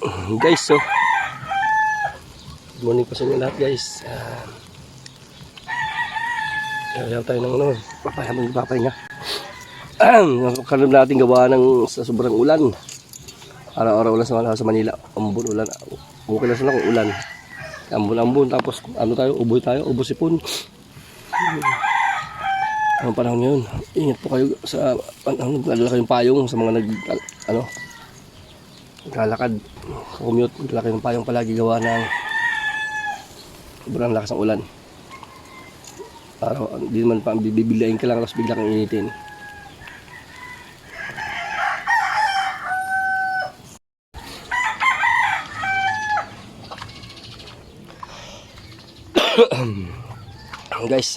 Guys, so good morning po sa inyo lahat, guys. Kaya tayo ng papahinga. Karoon natin gawa ng sa sobrang ulan. Araw-araw ulan sa Manila. Ambon ulan. Okay lang sana kung ulan. Ambon, tapos ubo sipon. Ang panahon ngayon, ingat po kayo sa nagdala kayong payong sa mga naglalakad, commute, nagdala kayong payong palagi gawa ng sobrang lakas ng ulan. Araw, di naman pa bibilayin ka lang tapos bigla kang initin. Guys,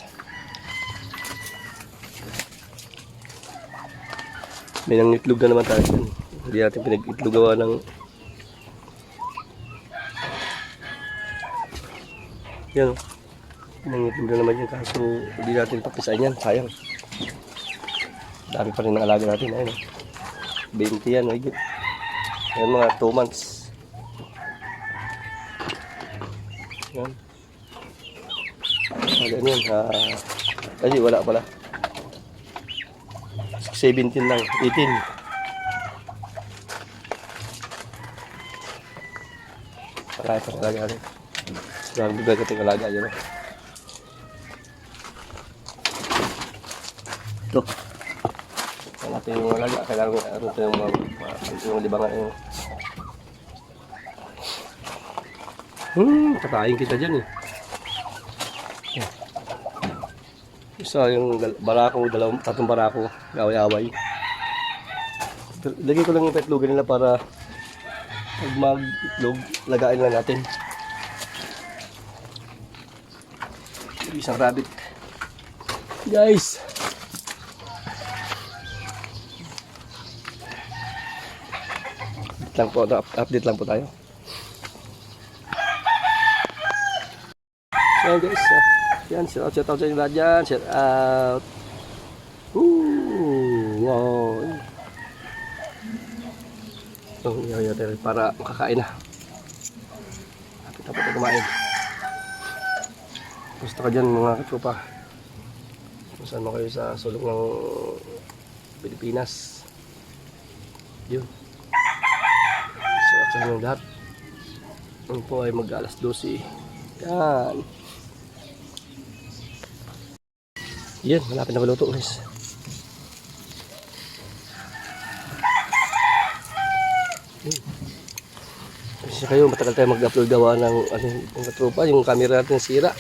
may nangitlog na naman tayo dyan. Hindi natin pinag-itlog gawa ng yan o. Nangitlog na naman yan, kaso hindi natin papisain yan, sayang. Dami pa rin ng alaga natin. Ayun o, 20 yan, higit. Ayan, mga 2 months. Yan. Ganyan, kasi wala pala. 17 lang, 18. Palaya pa talaga natin. Saan bigay kating alaga yun. Ito. Saan natin yung alaga. Kailangan natin yung libangan yun. Katayin kita dyan eh. Isa yung barako, tatlong barako, away-away. Lagay ko lang yung petlugan nila para pag mag-itlog, lagain lang natin. Isang rabbit. Guys! Update lang po tayo. So guys, yan, shout out sa inyo lahat dyan. Shout out. Wow. So, tayo para makakain na. Kapit na po tayo kumain. Gusto ka dyan mga katropa. Kung saan mo kayo sa sulok ng Pilipinas. Yun. Shout out sa inyo lahat. Ang po ay mag-alas 12. Yan. Yan, malapit na maluto guys. Kasi kayo, matagal tayo mag-upload gawa ng yung katropa, yung camera natin sira.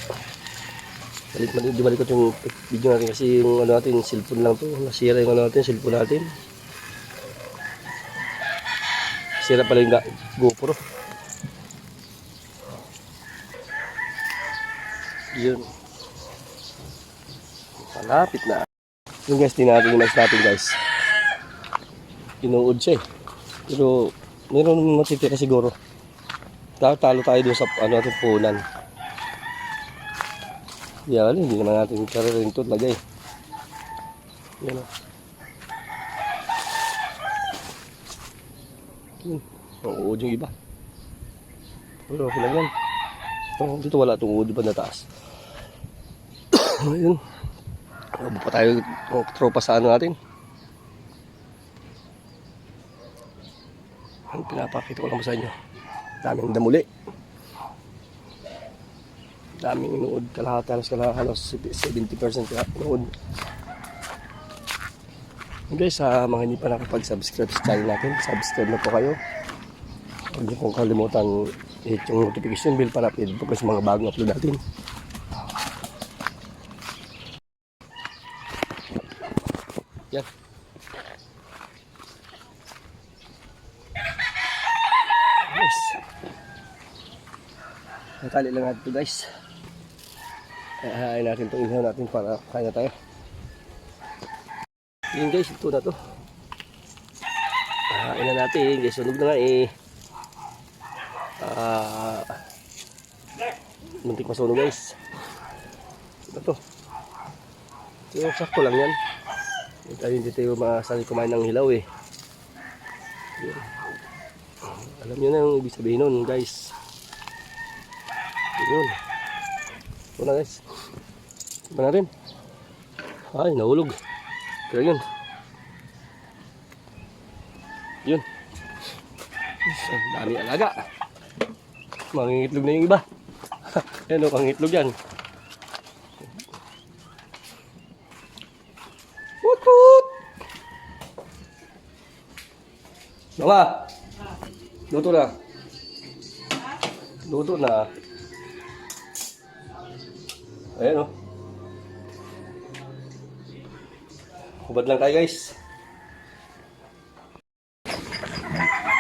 Di malikot yung video natin kasi yung natin, cellphone lang to. Nasira yung natin, cellphone natin. Sira pala yung GoPro. Yun. Malapit na. Yung guys, tinatin yung mais natin guys. Inuod siya eh. Pero meron matitira siguro. Talo tayo doon sa ating punan. Yan, hindi naman natin kararin ito lagay. Yan o. Uod yung iba. Pero okay lang yan. Dito wala itong uod pa na taas. Ayun. Huwag pa tayo tropa sa natin. Pinapakita ko lang sa inyo. Daming damuli. Daming inuod. Halos 70% inuod. Guys, mga hindi pa nakapag-subscribe sa channel natin, subscribe na po kayo. Huwag niyo pong kalimutan hit yung notification bell para update po kayo sa mga bagong upload natin. Yan. Yes. Natali lang natin ito guys. Hahain natin itong ihaw natin para kaya tayo. Yun guys, ito na to. Hahain na natin guys. Sunog na nga eh. Muntik masunog guys. Ito to. Yung sakto lang yan. Hindi tayo masanay kumain ng hilaw eh. Alam nyo na yung ibig sabihin nun, guys. Yun. Ito na, guys. Iba na rin. Ay, nahulog. Kaya yun. Yun. Ang dami alaga. Mangingitlog na yung iba. Yan o, pangitlog yan. Wut-wut! Mama! Luto na. Luto na. Ayan o. Hubad lang tayo, guys.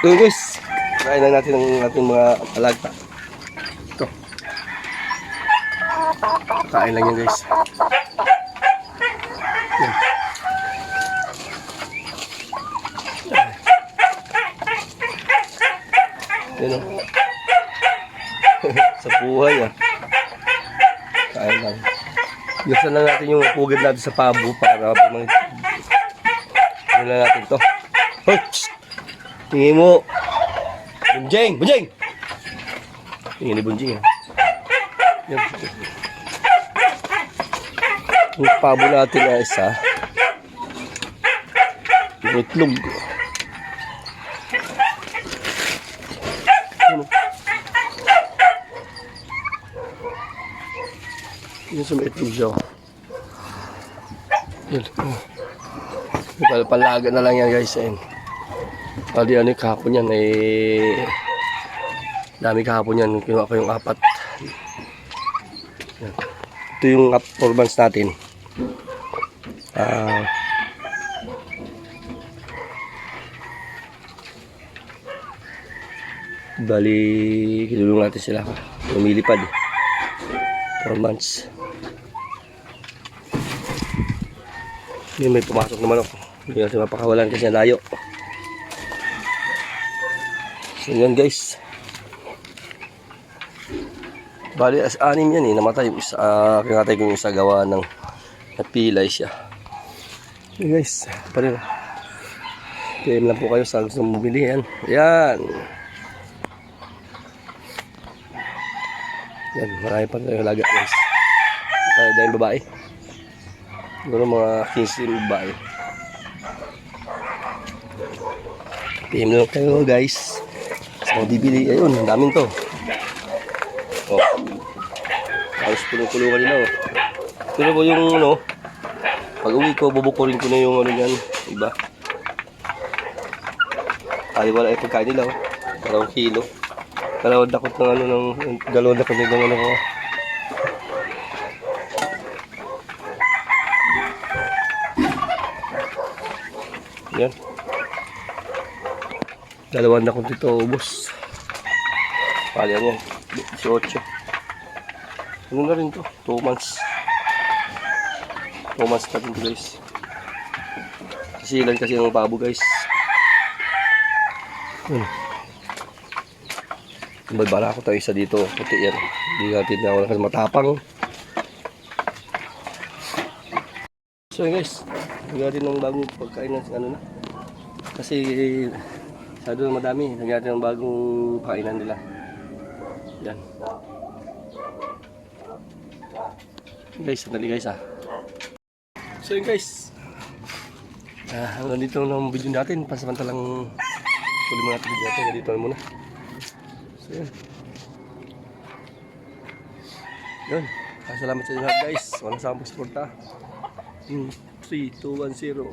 So guys, kain lang natin ang ating mga alaga. Ito. Kain lang yan, guys. Yan. Yan o. Sa buhay ah. Kain lang. Yusan lang natin yung pugad natin sa pabo para pag yun lang natin ito. Hoy! Tingin mo. Bunjing! Bunjing! Tingin ni Bunjing ah. Yan. Yung pabo natin na isa. Yung itlog. Yun sa may itlog siya. Yun. Palaga na lang yan, guys. Ayun. Pali ano yung kahapon yan. Dami kahapon yan. Kinuha ko yung 4. Yan. Ito yung 4 months natin. Bali, kinulong natin sila. Lumilipad. 4 months. Yun, may pumasok naman ako. Hindi natin mapakawalan kasi layo. So yan, guys. Bali, as 6 yan eh. Namatay yung isa. Kinatay ko yung isa gawa ng napilay siya. So guys, pa rin. PM lang po kayo sa gusto mong bumili yan. Yan. Yan, marami pa tayo laga, guys. Tayo dahil babae. Siguro mga 15 babae. PM lang kayo, guys. Sa mga bibili, ayun, ang daming to. Oh. Ayos pulo-pulo kanina, oh. Pero po yung, ano, pag uwi ko, bubukurin ko na yung, ano yan, iba. Ay, wala yung pagkain nila, oh. 2 kilo. 2 dakot ng, ano, ng 2 dakot ng, ano, ko. Yan. 2 dakot dito, ubos. Palihan yan. 18. Ano na rin to? 2 months. 2 months na rin to, guys. Kasilan kasi ang pabo, guys. May bala ko tayo isa dito. Puti yan. Hindi natin na wala kasi matapang. So yun, guys. Lagyan natin ng bagong pagkain ng ano na. Kasi sado na madami. Lagyan natin ng bagong pagkainan nila. Yan. Guys, sandali guys ah. So yun guys. Hanggang dito na ang video natin. Pansamantalang huli mo natin video natin. Dito na muna. So yun. Yun. Salamat sa inyo lahat guys. Walang samang pagsuporta. 3, 2, 1, 0.